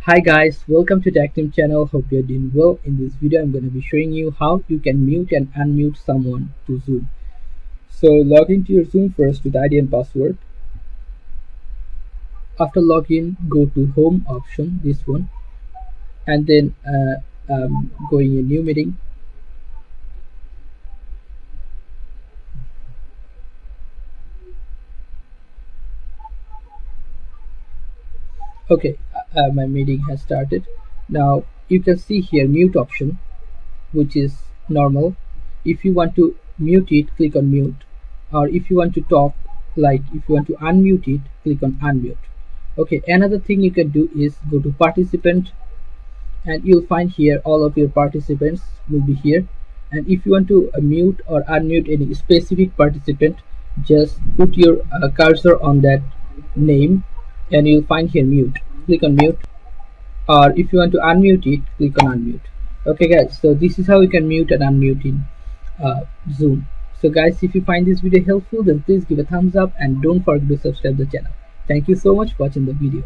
Hi guys, welcome to Tech Team channel. Hope you're doing well. In this video, I'm going to be showing you how you can mute and unmute someone to Zoom. So log into your Zoom first with ID and password. After login, go to Home option, this one, and then go in a new meeting. Okay, my meeting has started. Now you can see here mute option, which is normal. If you want to mute it, click on mute, or if you want to talk, like if you want to unmute it, click on unmute. Okay, another thing you can do is go to participant, and you'll find here all of your participants will be here. And if you want to mute or unmute any specific participant, just put your cursor on that name and you'll find here mute. Click on mute, or if you want to unmute it, click on unmute. Okay guys, so this is how you can mute and unmute in Zoom. So guys, if you find this video helpful, then please give a thumbs up and don't forget to subscribe the channel. Thank you so much for watching the video.